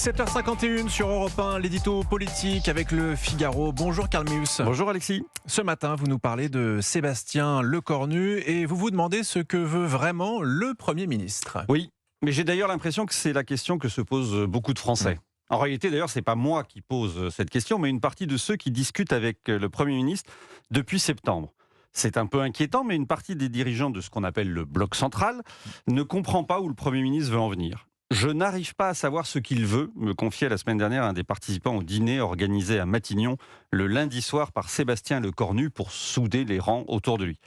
7h51 sur Europe 1, l'édito politique avec le Figaro. Bonjour Karl Meus. Bonjour Alexis. Ce matin, vous nous parlez de Sébastien Lecornu et vous vous demandez ce que veut vraiment le Premier ministre. Oui, mais j'ai d'ailleurs l'impression que c'est la question que se posent beaucoup de Français. En réalité, d'ailleurs, c'est pas moi qui pose cette question, mais une partie de ceux qui discutent avec le Premier ministre depuis septembre. C'est un peu inquiétant, mais une partie des dirigeants de ce qu'on appelle le bloc central ne comprend pas où le Premier ministre veut en venir. Je n'arrive pas à savoir ce qu'il veut, me confiait la semaine dernière un des participants au dîner organisé à Matignon le lundi soir par Sébastien Lecornu pour souder les rangs autour de lui.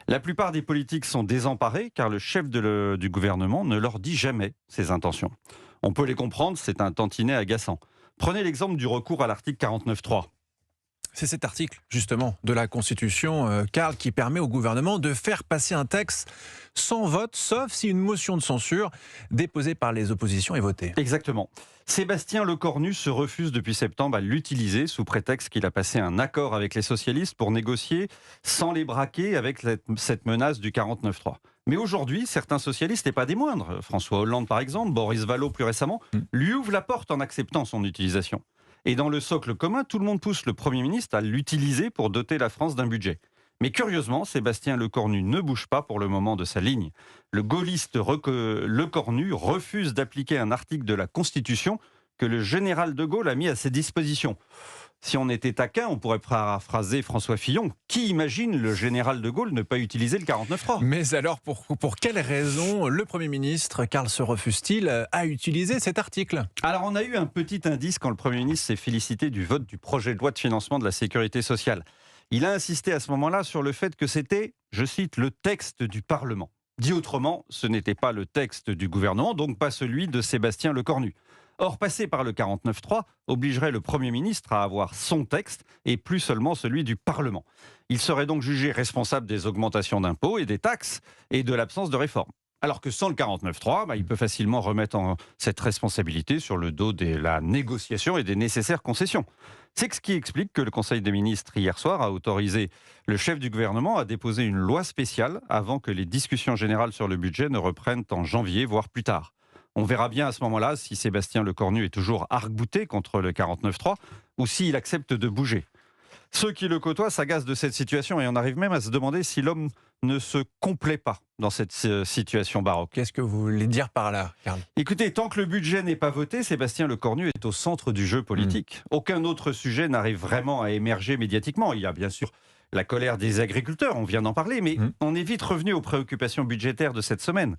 La plupart des politiques sont désemparés car le chef du gouvernement ne leur dit jamais ses intentions. On peut les comprendre, c'est un tantinet agaçant. Prenez l'exemple du recours à l'article 49.3. C'est cet article, justement, de la Constitution, Karl, qui permet au gouvernement de faire passer un texte sans vote, sauf si une motion de censure déposée par les oppositions est votée. Exactement. Sébastien Lecornu se refuse depuis septembre à l'utiliser sous prétexte qu'il a passé un accord avec les socialistes pour négocier sans les braquer avec cette menace du 49.3. Mais aujourd'hui, certains socialistes, et pas des moindres, François Hollande par exemple, Boris Vallaud plus récemment, lui ouvrent la porte en acceptant son utilisation. Et dans le socle commun, tout le monde pousse le Premier ministre à l'utiliser pour doter la France d'un budget. Mais curieusement, Sébastien Lecornu ne bouge pas pour le moment de sa ligne. Le gaulliste Lecornu refuse d'appliquer un article de la Constitution que le général de Gaulle a mis à ses dispositions. Si on était taquin, on pourrait paraphraser François Fillon. Qui imagine le général de Gaulle ne pas utiliser le 49.3 ? Mais alors, pour quelles raisons le Premier ministre, Karl, se refuse-t-il à utiliser cet article ? Alors, on a eu un petit indice quand le Premier ministre s'est félicité du vote du projet de loi de financement de la Sécurité sociale. Il a insisté à ce moment-là sur le fait que c'était, je cite, le texte du Parlement. Dit autrement, ce n'était pas le texte du gouvernement, donc pas celui de Sébastien Lecornu. Or, passer par le 49.3 obligerait le Premier ministre à avoir son texte et plus seulement celui du Parlement. Il serait donc jugé responsable des augmentations d'impôts et des taxes et de l'absence de réforme. Alors que sans le 49.3, il peut facilement remettre cette responsabilité sur le dos de la négociation et des nécessaires concessions. C'est ce qui explique que le Conseil des ministres, hier soir, a autorisé le chef du gouvernement à déposer une loi spéciale avant que les discussions générales sur le budget ne reprennent en janvier, voire plus tard. On verra bien à ce moment-là si Sébastien Lecornu est toujours arc-bouté contre le 49.3 ou s'il accepte de bouger. Ceux qui le côtoient s'agacent de cette situation et on arrive même à se demander si l'homme ne se complaît pas dans cette situation baroque. Qu'est-ce que vous voulez dire par là, Karl ? Écoutez, tant que le budget n'est pas voté, Sébastien Lecornu est au centre du jeu politique. Aucun autre sujet n'arrive vraiment à émerger médiatiquement. Il y a bien sûr la colère des agriculteurs, on vient d'en parler, mais on est vite revenu aux préoccupations budgétaires de cette semaine.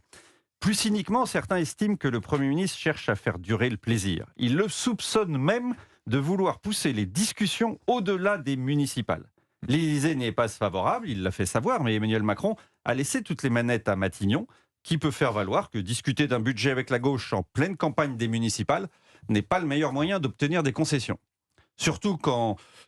Plus cyniquement, certains estiment que le Premier ministre cherche à faire durer le plaisir. Il le soupçonne même de vouloir pousser les discussions au-delà des municipales. L'Élysée n'est pas favorable, il l'a fait savoir, mais Emmanuel Macron a laissé toutes les manettes à Matignon, qui peut faire valoir que discuter d'un budget avec la gauche en pleine campagne des municipales n'est pas le meilleur moyen d'obtenir des concessions. Surtout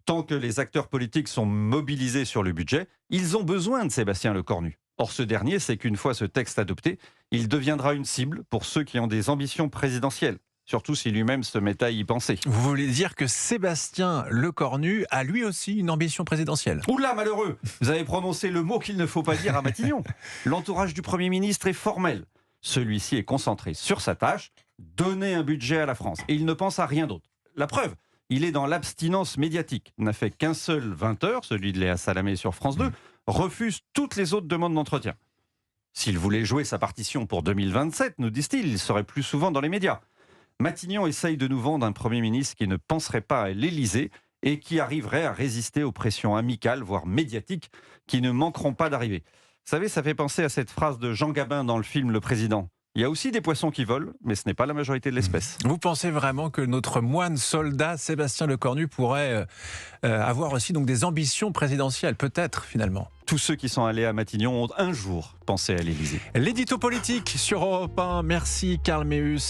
tant que les acteurs politiques sont mobilisés sur le budget, ils ont besoin de Sébastien Lecornu. Or, ce dernier sait qu'une fois ce texte adopté, il deviendra une cible pour ceux qui ont des ambitions présidentielles, surtout si lui-même se met à y penser. Vous voulez dire que Sébastien Lecornu a lui aussi une ambition présidentielle ? Oula, malheureux ! Vous avez prononcé le mot qu'il ne faut pas dire à Matignon. L'entourage du Premier ministre est formel. Celui-ci est concentré sur sa tâche, donner un budget à la France. Et il ne pense à rien d'autre. La preuve, il est dans l'abstinence médiatique. Il n'a fait qu'un seul 20h, celui de Léa Salamé sur France 2, refuse toutes les autres demandes d'entretien. S'il voulait jouer sa partition pour 2027, nous disent-ils, il serait plus souvent dans les médias. Matignon essaye de nous vendre un Premier ministre qui ne penserait pas à l'Élysée et qui arriverait à résister aux pressions amicales, voire médiatiques, qui ne manqueront pas d'arriver. Vous savez, ça fait penser à cette phrase de Jean Gabin dans le film Le Président. Il y a aussi des poissons qui volent, mais ce n'est pas la majorité de l'espèce. Vous pensez vraiment que notre moine soldat Sébastien Lecornu pourrait avoir aussi donc des ambitions présidentielles, peut-être finalement ? Tous ceux qui sont allés à Matignon ont un jour pensé à l'Élysée. L'édito politique sur Europe 1. Merci Karl Meus.